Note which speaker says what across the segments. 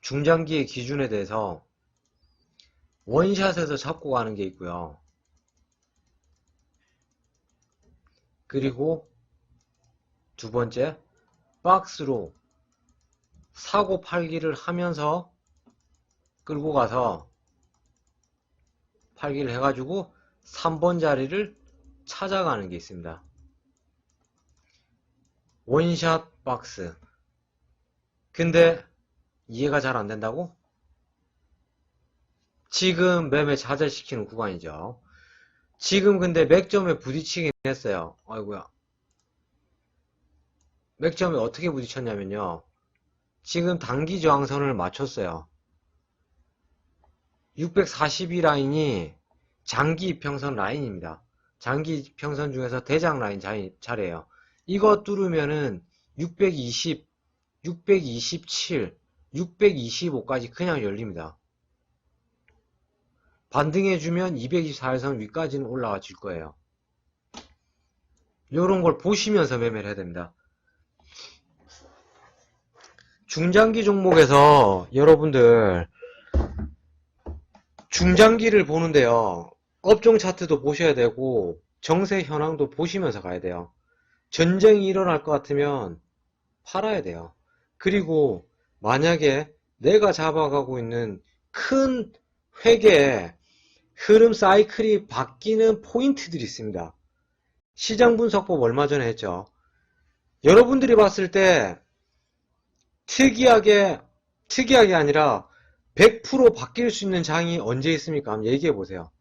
Speaker 1: 중장기의 기준에 대해서 원샷에서 잡고 가는 게 있고요. 그리고 두 번째, 박스로 사고 팔기를 하면서 끌고 가서 팔기를 해가지고 3번 자리를 찾아가는 게 있습니다. 원샷 박스. 근데 이해가 잘 안 된다고? 지금 매매 좌절시키는 구간이죠. 지금 근데 맥점에 부딪히긴 했어요. 아이고야. 맥점에 어떻게 부딪혔냐면요. 지금 단기 저항선을 맞췄어요. 642 라인이 장기 이평선 라인입니다. 장기 이평선 중에서 대장 라인 자리예요. 이거 뚫으면은 620, 627, 625까지 그냥 열립니다. 반등해주면 224일선 위까지는 올라와 줄 거예요. 요런 걸 보시면서 매매를 해야 됩니다. 중장기 종목에서 여러분들 중장기를 보는데요. 업종 차트도 보셔야 되고 정세 현황도 보시면서 가야 돼요. 전쟁이 일어날 것 같으면 팔아야 돼요. 그리고 만약에 내가 잡아가고 있는 큰 회계의 흐름 사이클이 바뀌는 포인트들이 있습니다. 시장 분석법 얼마 전에 했죠. 여러분들이 봤을 때 특이하게 아니라 100% 바뀔 수 있는 장이 언제 있습니까? 한번 얘기해 보세요.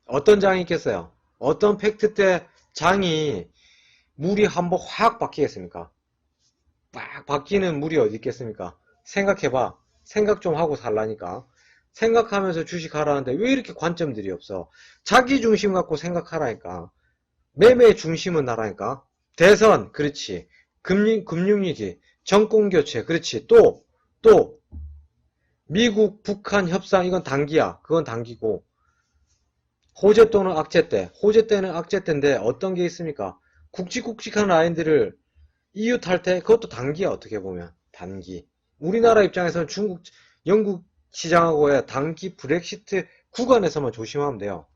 Speaker 1: 어떤 장이 있겠어요? 어떤 팩트 때 장이 물이 한번 확 바뀌겠습니까? 빡 바뀌는 물이 어디 있겠습니까? 생각해봐. 생각 좀 하고 살라니까. 생각하면서 주식하라는데 왜 이렇게 관점들이 없어? 자기 중심 갖고 생각하라니까. 매매의 중심은 나라니까. 대선, 그렇지. 금융위기, 정권교체, 그렇지. 또, 미국, 북한 협상, 이건 단기야. 그건 단기고. 호재 또는 악재 때. 호재 때는 악재 때인데 어떤 게 있습니까? 굵직굵직한 라인들을 이웃할 때 그것도 단기야. 어떻게 보면. 단기. 우리나라 입장에서는 중국, 영국 시장하고의 단기 브렉시트 구간에서만 조심하면 돼요.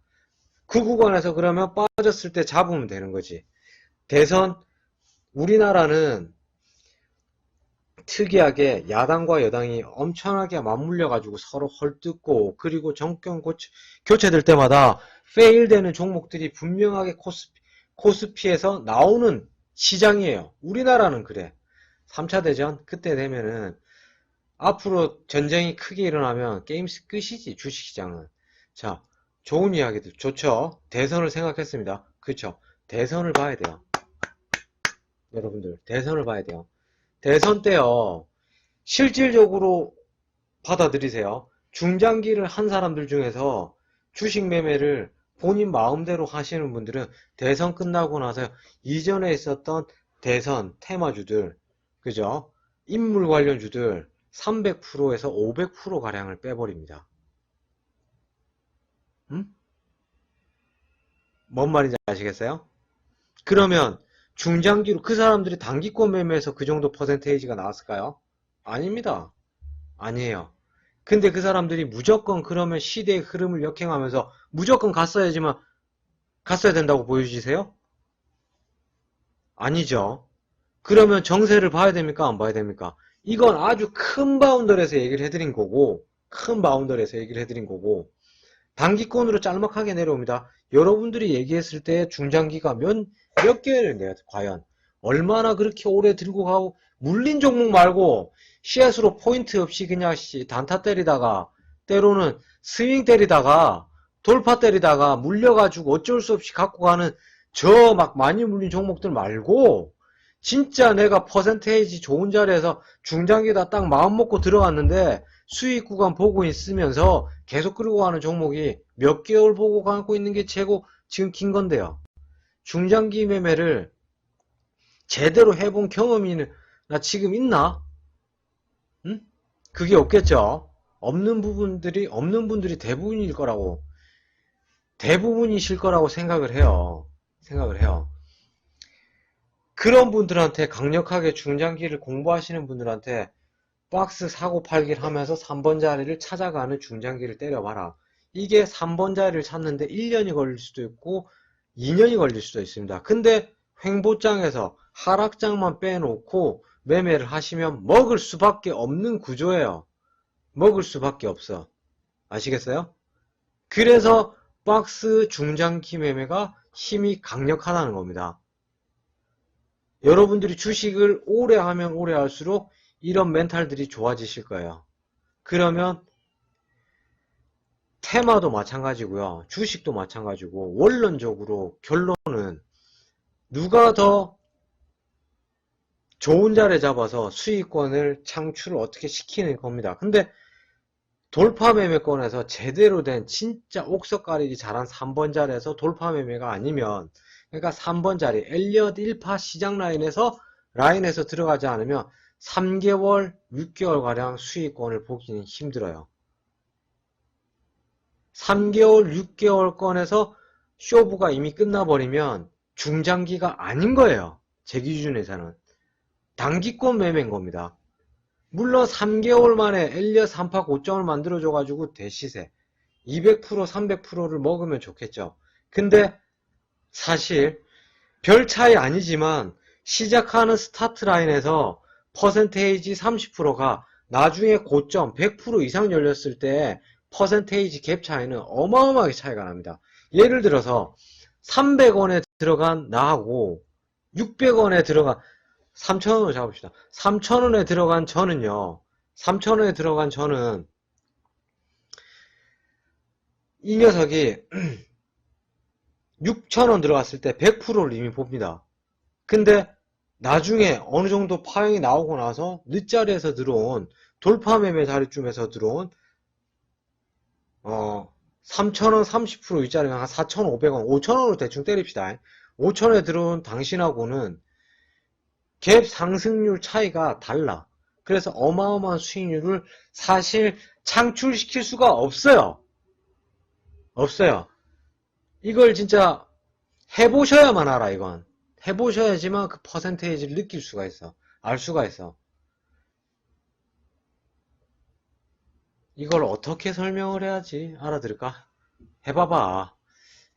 Speaker 1: 그 구간에서 그러면 빠졌을 때 잡으면 되는 거지. 대선, 우리나라는 특이하게 야당과 여당이 엄청나게 맞물려가지고 서로 헐뜯고, 그리고 정권 교체될 때마다 페일되는 종목들이 분명하게 코스피에서 나오는 시장이에요. 우리나라는 그래. 3차 대전 그때 되면은 앞으로 전쟁이 크게 일어나면 게임 끝이지, 주식시장은. 자, 좋은 이야기들 좋죠. 대선을 생각했습니다. 그쵸? 대선을 봐야 돼요. 여러분들 대선을 봐야 돼요. 대선 때요, 실질적으로 받아들이세요. 중장기를 한 사람들 중에서 주식 매매를 본인 마음대로 하시는 분들은 대선 끝나고 나서 이전에 있었던 대선 테마주들, 그죠? 인물 관련주들 300%에서 500% 가량을 빼버립니다. 뭔 말인지 아시겠어요? 그러면 중장기로 그 사람들이 단기권 매매에서 그 정도 퍼센테이지가 나왔을까요? 아닙니다. 아니에요. 근데 그 사람들이 무조건 그러면 시대의 흐름을 역행하면서 무조건 갔어야 된다고 보여주세요? 아니죠. 그러면 정세를 봐야 됩니까? 안 봐야 됩니까? 이건 아주 큰 바운더리에서 얘기를 해드린 거고, 단기권으로 짤막하게 내려옵니다. 여러분들이 얘기했을 때 중장기가 몇 개를 내요, 과연? 얼마나 그렇게 오래 들고 가고, 물린 종목 말고, 씨앗으로 포인트 없이 그냥 단타 때리다가, 때로는 스윙 때리다가, 돌파 때리다가, 물려가지고 어쩔 수 없이 갖고 가는 저 막 많이 물린 종목들 말고, 진짜 내가 퍼센테이지 좋은 자리에서 중장기다 딱 마음 먹고 들어갔는데, 수익 구간 보고 있으면서 계속 끌고 가는 종목이 몇 개월 보고 갖고 있는 게 최고 지금 긴 건데요. 중장기 매매를 제대로 해본 경험이 나 지금 있나? 응? 그게 없겠죠. 없는 분들이 대부분이실 거라고 생각을 해요. 그런 분들한테, 강력하게 중장기를 공부하시는 분들한테 박스 사고 팔기를 하면서 3번 자리를 찾아가는 중장기를 때려봐라. 이게 3번 자리를 찾는데 1년이 걸릴 수도 있고 2년이 걸릴 수도 있습니다. 근데 횡보장에서 하락장만 빼놓고 매매를 하시면 먹을 수밖에 없는 구조예요. 먹을 수밖에 없어. 아시겠어요? 그래서 박스 중장기 매매가 힘이 강력하다는 겁니다. 여러분들이 주식을 오래 하면 오래 할수록 이런 멘탈들이 좋아지실 거예요. 그러면 테마도 마찬가지고요. 주식도 마찬가지고 원론적으로 결론은 누가 더 좋은 자리 잡아서 수익권을 창출을 어떻게 시키는 겁니다. 근데 돌파 매매권에서 제대로 된 진짜 옥석 가리기 잘한 3번 자리에서 돌파 매매가 아니면, 그러니까 3번 자리 엘리엇 1파 시장 라인에서 들어가지 않으면 3개월, 6개월 가량 수익권을 보기는 힘들어요. 3개월, 6개월 권에서 쇼부가 이미 끝나버리면 중장기가 아닌 거예요. 제 기준에서는. 단기권 매매인 겁니다. 물론 3개월 만에 엘리엇 3파 고점을 만들어줘가지고 대시세 200%, 300%를 먹으면 좋겠죠. 근데 사실 별 차이 아니지만 시작하는 스타트 라인에서 퍼센테이지 30%가 나중에 고점 100% 이상 열렸을 때 퍼센테이지 갭 차이는 어마어마하게 차이가 납니다. 예를 들어서 300원에 들어간 나하고 600원에 들어간 3,000원으로 잡읍시다. 3,000원에 들어간 저는요. 3,000원에 들어간 저는 이 녀석이 6,000원 들어갔을 때 100%를 이미 봅니다. 근데 나중에 어느 정도 파형이 나오고 나서 늦자리에서 들어온 돌파 매매 자리쯤에서 들어온 3,000원 30% 윗자리가 한 4,500원, 5,000원으로 대충 때립시다. 5,000원에 들어온 당신하고는 갭 상승률 차이가 달라. 그래서 어마어마한 수익률을 사실 창출시킬 수가 없어요. 없어요. 이걸 진짜 해보셔야만 알아, 이건. 해보셔야지만 그 퍼센테이지를 느낄 수가 있어. 알 수가 있어. 이걸 어떻게 설명을 해야지 알아들을까? 해봐봐.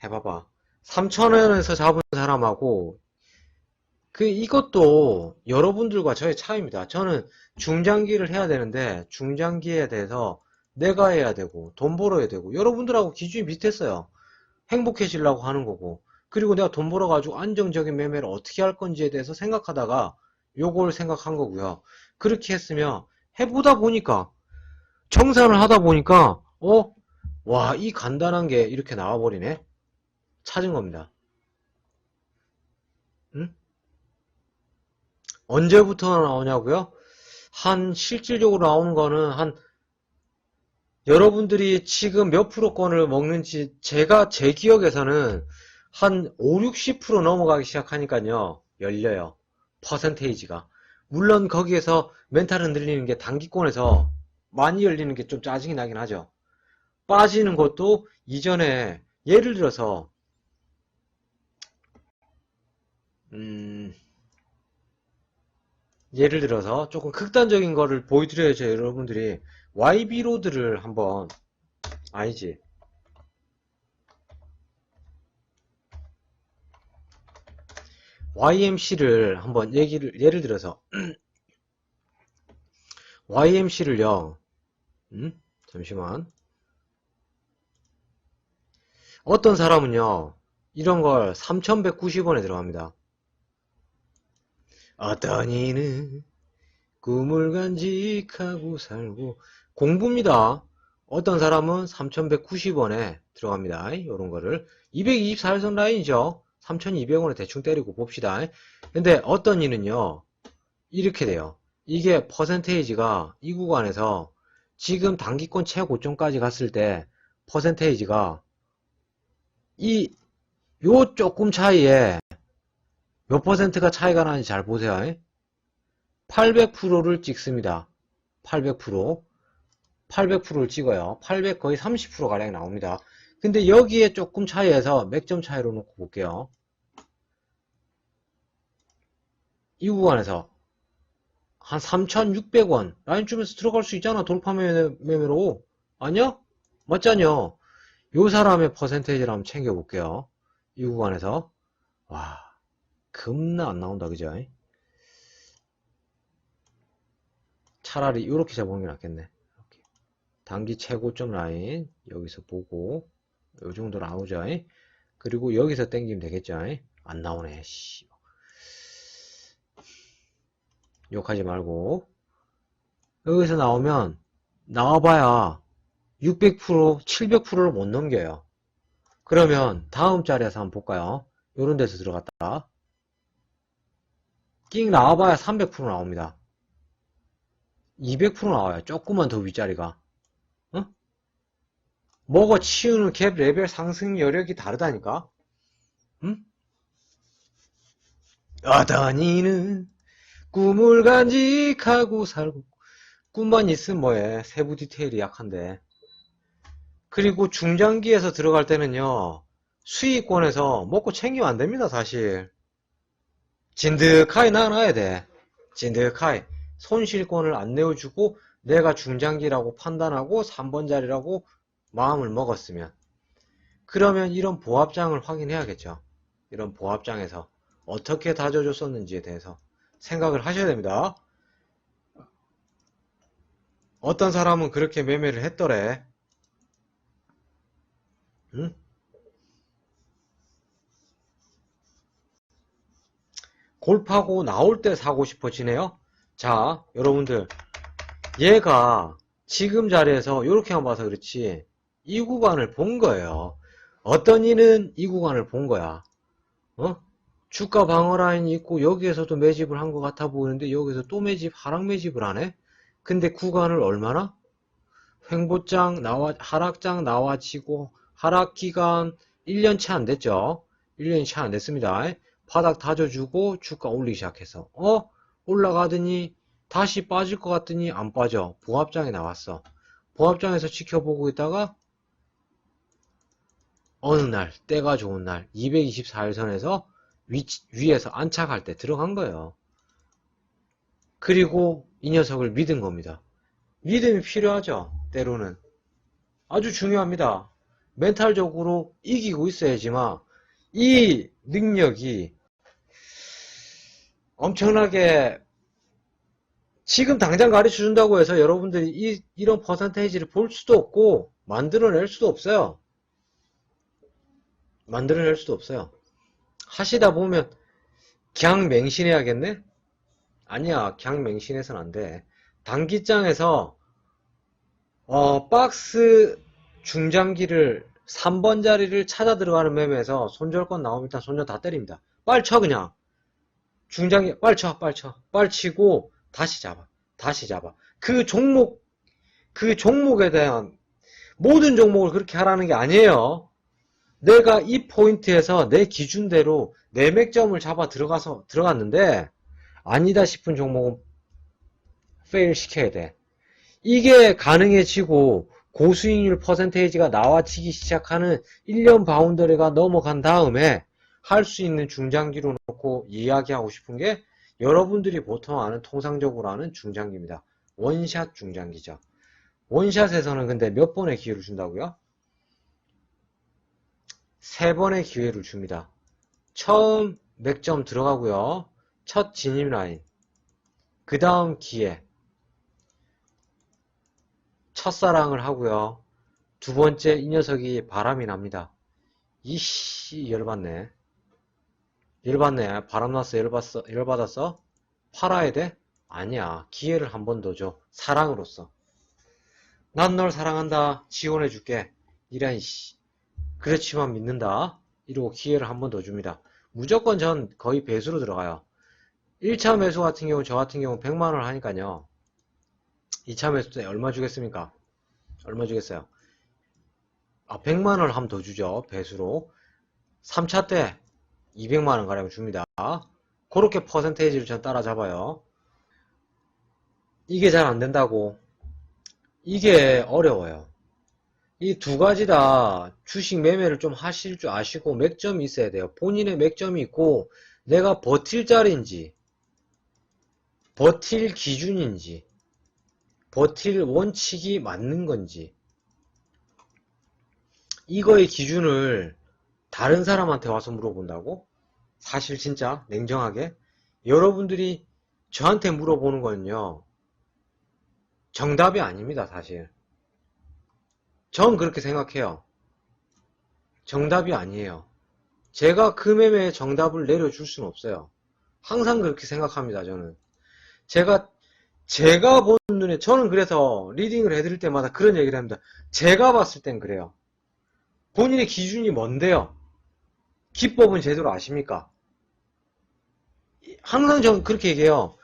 Speaker 1: 해봐봐. 3,000원에서 잡은 사람하고 이것도 여러분들과 저의 차이입니다. 저는 중장기를 해야 되는데 중장기에 대해서 내가 해야 되고 돈 벌어야 되고 여러분들하고 기준이 비슷했어요. 행복해지려고 하는 거고 그리고 내가 돈 벌어가지고 안정적인 매매를 어떻게 할 건지에 대해서 생각하다가 요걸 생각한 거고요. 그렇게 했으면 해보다 보니까 정산을 하다 보니까 와, 이 간단한 게 이렇게 나와버리네. 찾은 겁니다. 응? 언제부터 나오냐고요? 실질적으로 나오는 거는 여러분들이 지금 몇 프로권을 먹는지 제 기억에서는 한 5, 60% 넘어가기 시작하니까요. 열려요. 퍼센테이지가. 물론 거기에서 멘탈 흔들리는 게 단기권에서 많이 열리는 게 좀 짜증이 나긴 하죠. 빠지는 것도 이전에 예를 들어서 조금 극단적인 거를 보여드려야죠. 여러분들이 YB로드를 한번 아니지 YMC를 한번 예를 들어서 YMC를요 잠시만 어떤 사람은요 이런 걸 3,190원에 들어갑니다. 어떤 이는 꿈을 간직하고 살고 공부입니다. 어떤 사람은 3,190원에 들어갑니다. 요런 거를 224일선 라인이죠. 3,200원에 대충 때리고 봅시다. 근데 어떤 이는요 이렇게 돼요. 이게 퍼센테이지가 이 구간에서 지금 단기권 최고점까지 갔을 때 퍼센테이지가 요 조금 차이에 몇 퍼센트가 차이가 나는지 잘 보세요. 800%를 찍습니다. 800%. 800%를 찍어요. 800 거의 30% 가량 나옵니다. 근데 여기에 조금 차이에서 몇 점 차이로 놓고 볼게요. 이 구간에서 한 3,600원 라인쯤에서 들어갈 수 있잖아. 돌파 매매로. 아니야? 맞잖여. 요 사람의 퍼센테이지를 한번 챙겨볼게요. 이 구간에서. 와, 겁나 안 나온다, 그죠? 차라리 이렇게 잡아보는 게 낫겠네. 이렇게. 단기 최고점 라인 여기서 보고 요 정도 나오죠. 그리고 여기서 땡기면 되겠죠. 안 나오네. 씨. 욕하지 말고. 여기서 나오면 나와봐야 600%, 700%를 못 넘겨요. 그러면 다음 자리에서 한번 볼까요? 요런 데서 들어갔다 끽 나와봐야 300% 나옵니다. 200% 나와요. 조금만 더 윗자리가. 어? 먹어 치우는 갭 레벨 상승 여력이 다르다니까? 응? 여단이는 꿈을 간직하고 살고 꿈만 있으면 뭐해. 세부 디테일이 약한데. 그리고 중장기에서 들어갈 때는요. 수익권에서 먹고 챙기면 안 됩니다. 사실. 진득하게 나눠야 돼. 진득하게. 손실권을 안 내어주고 내가 중장기라고 판단하고 3번 자리라고 마음을 먹었으면. 그러면 이런 보합장을 확인해야겠죠. 이런 보합장에서 어떻게 다져줬었는지에 대해서 생각을 하셔야 됩니다. 어떤 사람은 그렇게 매매를 했더래. 응? 골프하고 나올 때 사고 싶어지네요. 자, 여러분들 얘가 지금 자리에서 이렇게만 봐서 그렇지 이 구간을 본 거예요. 어떤 이는 이 구간을 본 거야. 주가 방어 라인이 있고 여기에서도 매집을 한 것 같아 보이는데 여기서 또 하락 매집을 하네. 근데 구간을 얼마나? 횡보장 하락장 나와지고 하락 기간 1년치 안 됐죠. 1년치 안 됐습니다. 바닥 다져주고 주가 올리기 시작해서 올라가더니 다시 빠질 것 같더니 안 빠져. 보합장에 나왔어. 보합장에서 지켜보고 있다가 어느 날 때가 좋은 날 224일선에서 위에서 안착할 때 들어간 거예요. 그리고 이 녀석을 믿은 겁니다. 믿음이 필요하죠. 때로는 아주 중요합니다. 멘탈적으로 이기고 있어야지만 이 능력이 엄청나게 지금 당장 가르쳐 준다고 해서 여러분들이 이런 퍼센테이지를 볼 수도 없고 만들어낼 수도 없어요. 만들어낼 수도 없어요. 하시다 보면 그냥 맹신해야겠네? 아니야, 그냥 맹신해서는 안 돼. 단기장에서 박스 중장기를 3번 자리를 찾아 들어가는 매매에서 손절권 나오면 일단 손절 다 때립니다. 빨리 쳐 그냥. 중장기 빨리 쳐. 빨리 치고 다시 잡아. 그 종목에 대한 모든 종목을 그렇게 하라는 게 아니에요. 내가 이 포인트에서 내 기준대로 내 맥점을 잡아 들어갔는데 아니다 싶은 종목은 페일 시켜야 돼. 이게 가능해지고 고수익률 퍼센테이지가 나와지기 시작하는 1년 바운더리가 넘어간 다음에 할 수 있는 중장기로 놓고 이야기하고 싶은 게 여러분들이 보통 아는 통상적으로 아는 중장기입니다. 원샷 중장기죠. 원샷에서는 근데 몇 번의 기회를 준다고요? 3번의 기회를 줍니다. 처음 맥점 들어가고요. 첫 진입 라인. 그 다음 기회. 첫사랑을 하고요. 두 번째 이 녀석이 바람이 납니다. 이씨 열받네. 바람났어. 열받았어. 팔아야 돼? 아니야. 기회를 한 번 더 줘. 사랑으로서. 난 널 사랑한다. 지원해줄게. 이란 씨. 그렇지만 믿는다. 이러고 기회를 한 번 더 줍니다. 무조건 전 거의 배수로 들어가요. 1차 매수 같은 경우 저 같은 경우 100만원 하니까요. 2차 매수 때 얼마 주겠습니까? 얼마 주겠어요? 100만원을 한 번 더 주죠. 배수로. 3차 때 200만원 가량 줍니다. 그렇게 퍼센테이지를 전 따라잡아요. 이게 잘 안된다고. 이게 어려워요. 이 두 가지 다 주식 매매를 좀 하실 줄 아시고 맥점이 있어야 돼요. 본인의 맥점이 있고 내가 버틸 자리인지 버틸 기준인지, 버틸 원칙이 맞는 건지, 이거의 기준을 다른 사람한테 와서 물어본다고? 사실 진짜 냉정하게 여러분들이 저한테 물어보는 건요, 정답이 아닙니다. 사실 전 그렇게 생각해요. 정답이 아니에요. 제가 그 매매에 정답을 내려줄 수는 없어요. 항상 그렇게 생각합니다. 저는 제가 본 눈에, 저는 그래서 리딩을 해드릴 때마다 그런 얘기를 합니다. 제가 봤을 땐 그래요. 본인의 기준이 뭔데요? 기법은 제대로 아십니까? 항상 저는 그렇게 얘기해요.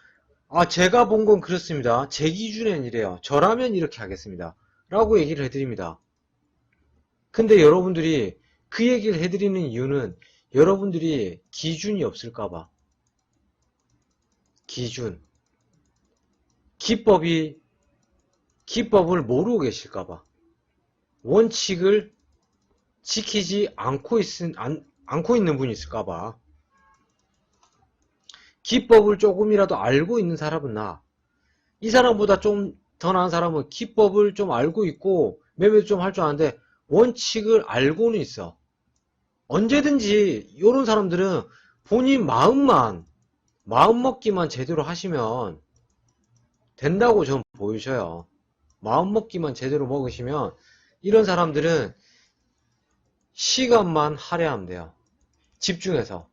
Speaker 1: 아, 제가 본 건 그렇습니다. 제 기준엔 이래요. 저라면 이렇게 하겠습니다. 라고 얘기를 해드립니다. 근데 여러분들이 그 얘기를 해드리는 이유는 여러분들이 기준이 없을까봐. 기준. 기법을 모르고 계실까봐. 원칙을 지키지 않고 있는 분이 있을까봐. 기법을 조금이라도 알고 있는 사람은 이 사람보다 좀 더 나은 사람은 기법을 좀 알고 있고 매매도 좀 할 줄 아는데 원칙을 알고는 있어. 언제든지 이런 사람들은 본인 마음먹기만 제대로 하시면 된다고 저는 보여줘요. 마음먹기만 제대로 먹으시면 이런 사람들은 시간만 할애하면 돼요. 집중해서.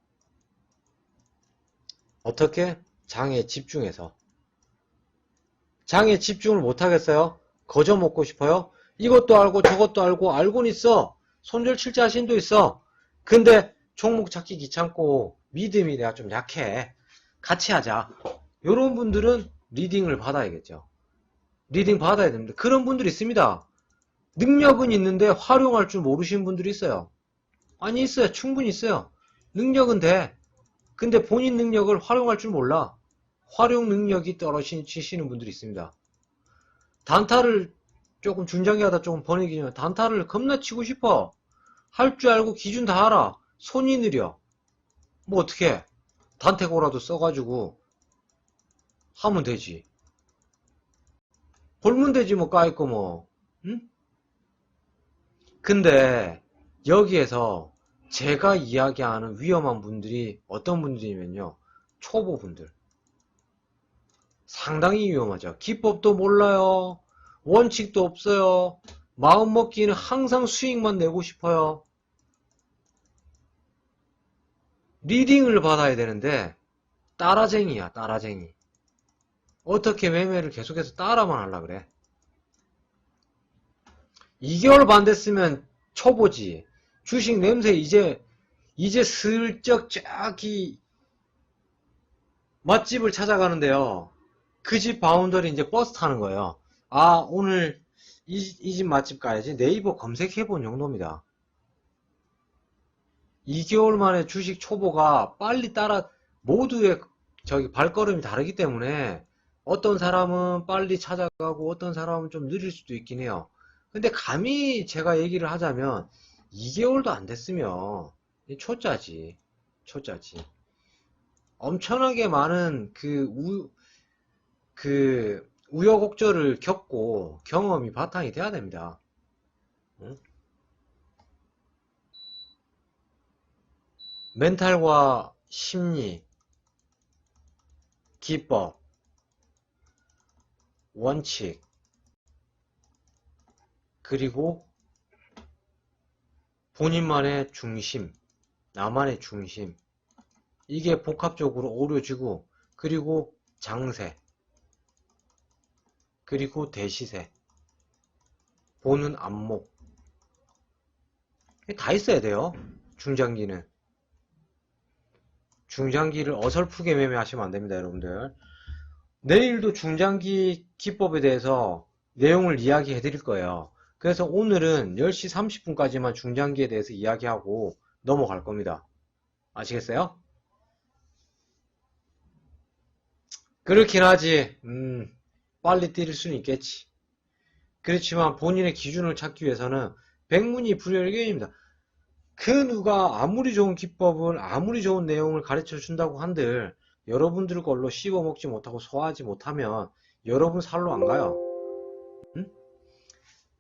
Speaker 1: 어떻게? 장에 집중해서. 장에 집중을 못하겠어요? 거저 먹고 싶어요? 이것도 알고 저것도 알고는 있어. 손절 칠 자신도 있어. 근데 종목 찾기 귀찮고 믿음이 내가 좀 약해. 같이 하자. 이런 분들은 리딩을 받아야겠죠. 리딩 받아야 됩니다. 그런 분들이 있습니다. 능력은 있는데 활용할 줄 모르시는 분들이 있어요. 아니, 있어요. 충분히 있어요. 능력은 돼. 근데 본인 능력을 활용할 줄 몰라. 활용 능력이 떨어지시는 분들이 있습니다. 단타를 조금 중장기 하다 조금 번외기면 단타를 겁나 치고 싶어. 할 줄 알고 기준 다 알아. 손이 느려. 뭐 어떻게 단테고라도 써가지고 하면 되지. 벌면 되지 뭐 까이거 뭐. 응? 근데 여기에서 제가 이야기하는 위험한 분들이 어떤 분들이면요, 초보분들. 상당히 위험하죠. 기법도 몰라요. 원칙도 없어요. 마음먹기는 항상 수익만 내고 싶어요. 리딩을 받아야 되는데 따라쟁이야, 따라쟁이. 어떻게 매매를 계속해서 따라만 하려 그래. 2개월 반 됐으면 초보지. 주식 냄새 이제 슬쩍 저기 맛집을 찾아가는데요. 그 집 바운더리 이제 버스 타는 거예요. 아, 오늘 이 집 맛집 가야지. 네이버 검색해본 정도입니다. 2개월 만에 주식 초보가 빨리 모두의 발걸음이 다르기 때문에 어떤 사람은 빨리 찾아가고 어떤 사람은 좀 느릴 수도 있긴 해요. 근데 감히 제가 얘기를 하자면 2개월도 안 됐으면 초짜지. 초짜지. 엄청나게 많은 우여곡절을 겪고 경험이 바탕이 돼야 됩니다. 응? 멘탈과 심리, 기법, 원칙, 그리고 본인만의 중심, 나만의 중심, 이게 복합적으로 어우러지고, 그리고 장세, 그리고 대시세, 보는 안목, 다 있어야 돼요. 중장기는. 중장기를 어설프게 매매하시면 안됩니다, 여러분들. 내일도 중장기 기법에 대해서 내용을 이야기해 드릴 거예요. 그래서 오늘은 10시 30분까지만 중장기에 대해서 이야기하고 넘어갈 겁니다. 아시겠어요? 그렇긴 하지. 빨리 때릴 수는 있겠지. 그렇지만 본인의 기준을 찾기 위해서는 백문이 불여일견입니다. 그 누가 아무리 좋은 기법을, 아무리 좋은 내용을 가르쳐 준다고 한들 여러분들 걸로 씹어먹지 못하고 소화하지 못하면 여러분 살로 안 가요. 응?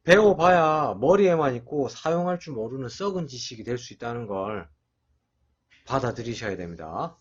Speaker 1: 배워봐야 머리에만 있고 사용할 줄 모르는 썩은 지식이 될 수 있다는 걸 받아들이셔야 됩니다.